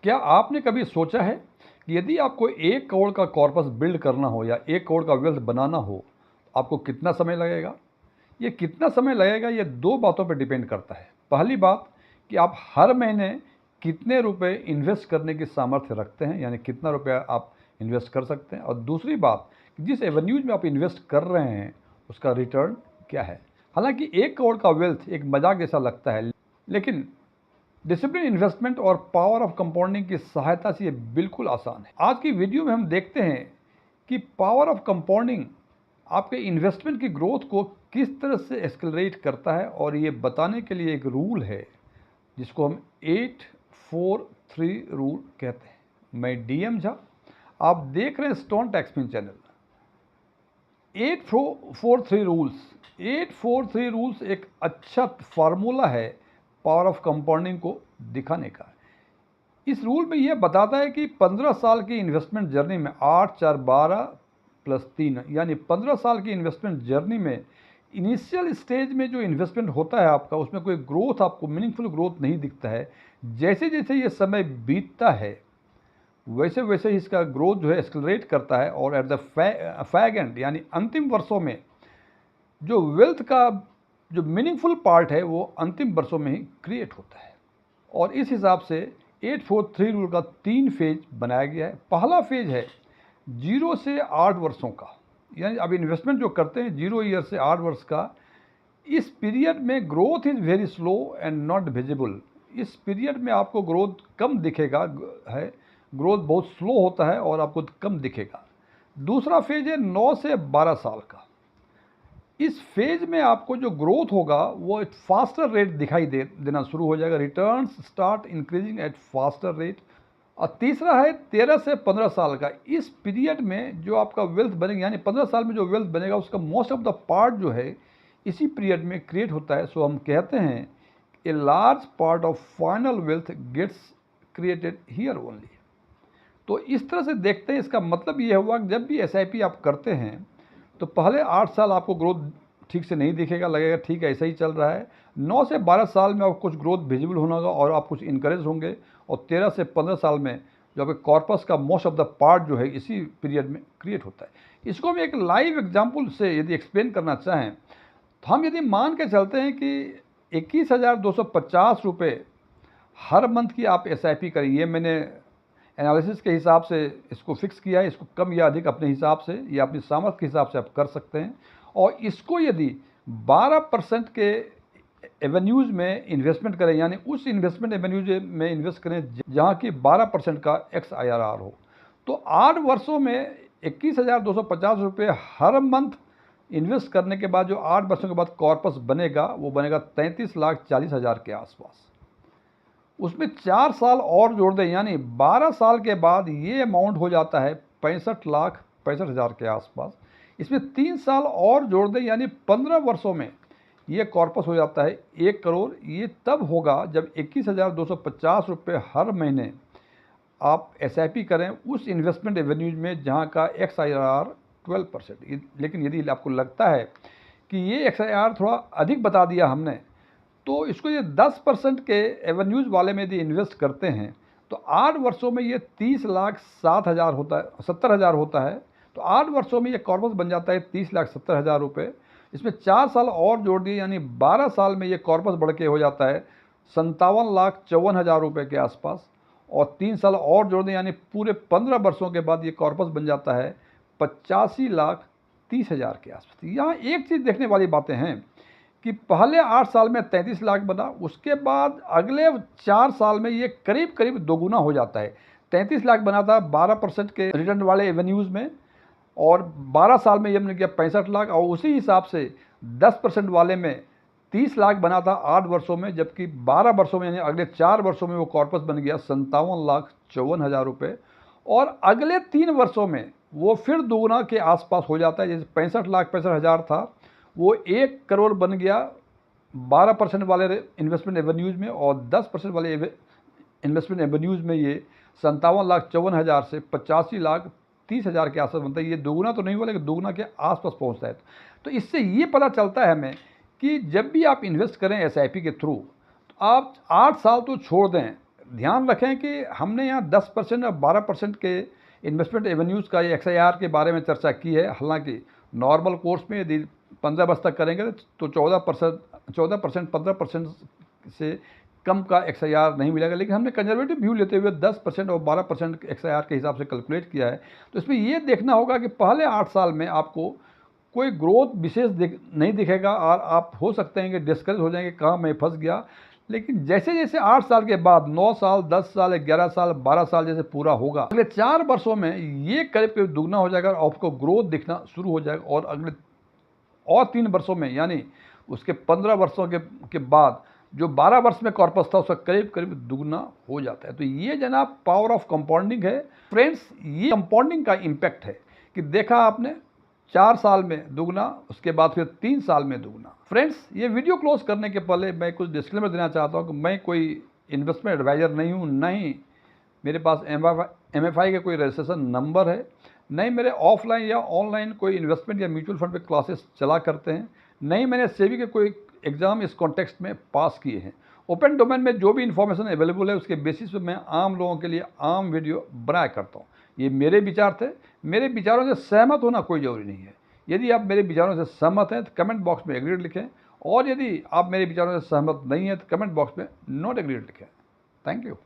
क्या आपने कभी सोचा है कि यदि आपको 1 करोड़ का कॉर्पस बिल्ड करना हो या 1 करोड़ का वेल्थ बनाना हो, आपको कितना समय लगेगा? ये कितना समय लगेगा ये 2 बातों पर डिपेंड करता है। पहली बात कि आप हर महीने कितने रुपए इन्वेस्ट करने की सामर्थ्य रखते हैं, यानी कितना रुपया आप इन्वेस्ट कर सकते हैं, और दूसरी बात कि जिस एवेन्यूज में आप इन्वेस्ट कर रहे हैं उसका रिटर्न क्या है। हालांकि 1 करोड़ का वेल्थ एक मजाक जैसा लगता है, लेकिन डिसिप्लिन इन्वेस्टमेंट और पावर ऑफ कंपाउंडिंग की सहायता से ये बिल्कुल आसान है। आज की वीडियो में हम देखते हैं कि पावर ऑफ कंपाउंडिंग आपके इन्वेस्टमेंट की ग्रोथ को किस तरह से एक्सेलरेट करता है, और ये बताने के लिए एक रूल है जिसको हम 843 रूल कहते हैं। मैं डीएम झा, आप देख रहे हैं स्टोन टैक्समैन चैनल। 843 रूल्स एक अच्छा फार्मूला है पावर ऑफ कंपाउंडिंग को दिखाने का। इस रूल में यह बताता है कि 15 साल की इन्वेस्टमेंट जर्नी में 8 4 12 प्लस 3 यानी 15 साल की इन्वेस्टमेंट जर्नी में इनिशियल स्टेज में जो इन्वेस्टमेंट होता है आपका, उसमें कोई ग्रोथ, आपको मीनिंगफुल ग्रोथ नहीं दिखता है। जैसे जैसे ये समय बीतता है वैसे वैसे ही इसका ग्रोथ जो है एक्सेलरेट करता है, और एट द फैग एंड यानी अंतिम वर्षों में जो वेल्थ का जो मीनिंगफुल पार्ट है वो अंतिम वर्षों में ही क्रिएट होता है। और इस हिसाब से 843 रूल का 3 फेज बनाया गया है। पहला फेज है 0 से 8 वर्षों का, यानी अब इन्वेस्टमेंट जो करते हैं 0 ईयर से 8 वर्ष का। इस पीरियड में growth is very slow and not visible. इस पीरियड में आपको ग्रोथ कम दिखेगा है, ग्रोथ बहुत स्लो होता है और आपको कम दिखेगा। दूसरा फेज है 9 से 12 साल का। इस फेज में आपको जो ग्रोथ होगा वो एक फास्टर रेट दिखाई देना शुरू हो जाएगा। Returns start increasing at faster rate. और तीसरा है 13 से 15 साल का। इस पीरियड में जो आपका वेल्थ बनेगा, यानी 15 साल में जो वेल्थ बनेगा उसका मोस्ट ऑफ द पार्ट जो है इसी पीरियड में क्रिएट होता है। सो हम कहते हैं a large part of final wealth gets created here only. तो इस तरह से देखते हैं, इसका मतलब ये हुआ कि जब भी एसआईपी आप करते हैं तो पहले 8 साल आपको ग्रोथ ठीक से नहीं दिखेगा, लगेगा ठीक है ऐसा ही चल रहा है। 9 से 12 साल में आपको कुछ ग्रोथ विजिबल होना होगा और आप कुछ इनकरेज होंगे, और 13 से 15 साल में जो आपके कॉर्पस का मोस्ट ऑफ द पार्ट जो है इसी पीरियड में क्रिएट होता है। इसको हम एक लाइव एग्जाम्पल से यदि एक्सप्लेन करना चाहें तो हम यदि मान के चलते हैं कि 21,250 रुपये हर मंथ की आप एसआईपी करें। ये मैंने एनालिसिस के हिसाब से इसको फिक्स किया है। इसको कम या अधिक अपने हिसाब से या अपनी सामर्थ्य के हिसाब से आप कर सकते हैं। और इसको यदि 12% के एवेन्यूज़ में इन्वेस्टमेंट करें, यानी उस इन्वेस्टमेंट एवेन्यूज में इन्वेस्ट करें जहाँ की 12% का XIRR हो, तो 8 वर्षों में 21,250 रुपये हर मंथ इन्वेस्ट करने के बाद जो 8 वर्षों के बाद कॉर्पस बनेगा वो बनेगा 33,40,000 के आसपास। उसमें 4 साल और जोड़ दें, यानी 12 साल के बाद ये अमाउंट हो जाता है 65,65,000 के आसपास। इसमें 3 साल और जोड़ दें, यानी 15 वर्षों में ये कॉर्पस हो जाता है 1 करोड़। ये तब होगा जब 21,250 रुपये हर महीने आप एसआईपी करें उस इन्वेस्टमेंट एवेन्यूज में जहाँ का XIRR 12%। लेकिन यदि आपको लगता है कि ये XIRR थोड़ा अधिक बता दिया हमने, तो इसको ये 10% के एवेन्यूज़ वाले में यदि इन्वेस्ट करते हैं तो 8 वर्षों में ये 30,07,000 होता है, 70,000 होता है। तो 8 वर्षों में ये कॉर्पस बन जाता है 30,70,000 रुपये। इसमें 4 साल और जोड़ दिए, यानी 12 साल में ये कॉर्पस बढ़ के हो जाता है 57,54,000 रुपये के आसपास। और 3 साल और जोड़ दें, यानी पूरे 15 वर्षों के बाद ये कॉर्पस बन जाता है 85,30,000 के आसपास। यहाँ एक चीज़ देखने वाली बातें हैं कि पहले 8 साल में 33 लाख बना, उसके बाद अगले 4 साल में ये करीब करीब दोगुना हो जाता है। 33 लाख बना था 12% के रिटर्न वाले एवेन्यूज़ में, और 12 साल में ये बन गया 65 लाख, और उसी हिसाब से 10% वाले में 30 लाख बना था 8 वर्षों में, जबकि 12 वर्षों में यानी अगले 4 वर्षों में वो कॉर्पस बन गया 57,54,000 रुपये। और अगले 3 वर्षों में वो फिर दोगुना के आसपास हो जाता है। जैसे 65,65,000 था वो 1 करोड़ बन गया 12% वाले इन्वेस्टमेंट एवेन्यूज़ में, और 10% वाले इन्वेस्टमेंट एवेन्यूज़ में ये 57,54,000 से 85,30,000 के आसपास बनता है। ये दोगुना तो नहीं हुआ, लेकिन दोगुना के आसपास पहुंचता है। तो इससे ये पता चलता है हमें कि जब भी आप इन्वेस्ट करें एसआईपी के थ्रू, तो आप 8 साल तो छोड़ दें, ध्यान रखें कि हमने यहाँ 10% और 12% के इन्वेस्टमेंट एवेन्यूज़ का ये XIR के बारे में चर्चा की है। हालांकि नॉर्मल कोर्स में यदि 15 वर्ष तक करेंगे तो 14%, 15% से कम का XIR नहीं मिलेगा, लेकिन हमने कंजर्वेटिव व्यू लेते हुए 10% और 12% XIR के हिसाब से कैलकुलेट किया है। तो इसमें ये देखना होगा कि पहले 8 साल में आपको कोई ग्रोथ विशेष नहीं दिखेगा और आप हो सकते हैं कि डिस्करेज हो जाएंगे, कहाँ मैं फंस गया। लेकिन जैसे जैसे 8 साल के बाद 9 साल, 10 साल, 11 साल, 12 साल जैसे पूरा होगा, अगले 4 वर्षों में ये करीब दुगना हो जाएगा और आपको ग्रोथ दिखना शुरू हो जाएगा। और अगले और 3 वर्षों में, यानी उसके 15 वर्षों के बाद जो 12 वर्ष में कॉर्पस था उसका करीब दुगना हो जाता है। तो ये जनाब पावर ऑफ कंपाउंडिंग है फ्रेंड्स। ये कंपाउंडिंग का इम्पैक्ट है कि देखा आपने 4 साल में दुगना, उसके बाद फिर 3 साल में दुगना। फ्रेंड्स, ये वीडियो क्लोज करने के पहले मैं कुछ डिस्क्लेमर देना चाहता हूँ कि मैं कोई इन्वेस्टमेंट एडवाइज़र नहीं हूँ, न ही मेरे पास MFI का कोई रजिस्ट्रेशन नंबर है, नहीं मेरे ऑफलाइन या ऑनलाइन कोई इन्वेस्टमेंट या म्यूचुअल फंड पे क्लासेस चला करते हैं, नहीं मैंने सेबी के कोई एग्ज़ाम इस कॉन्टेक्स्ट में पास किए हैं। ओपन डोमेन में जो भी इन्फॉर्मेशन अवेलेबल है उसके बेसिस पे मैं आम लोगों के लिए आम वीडियो बनाया करता हूँ। ये मेरे विचार थे, मेरे विचारों से सहमत होना कोई ज़रूरी नहीं है। यदि आप मेरे विचारों से सहमत हैं तो कमेंट बॉक्स में एग्रीड लिखें, और यदि आप मेरे विचारों से सहमत नहीं हैं तो कमेंट बॉक्स में नॉट एग्रीड लिखें। Thank you.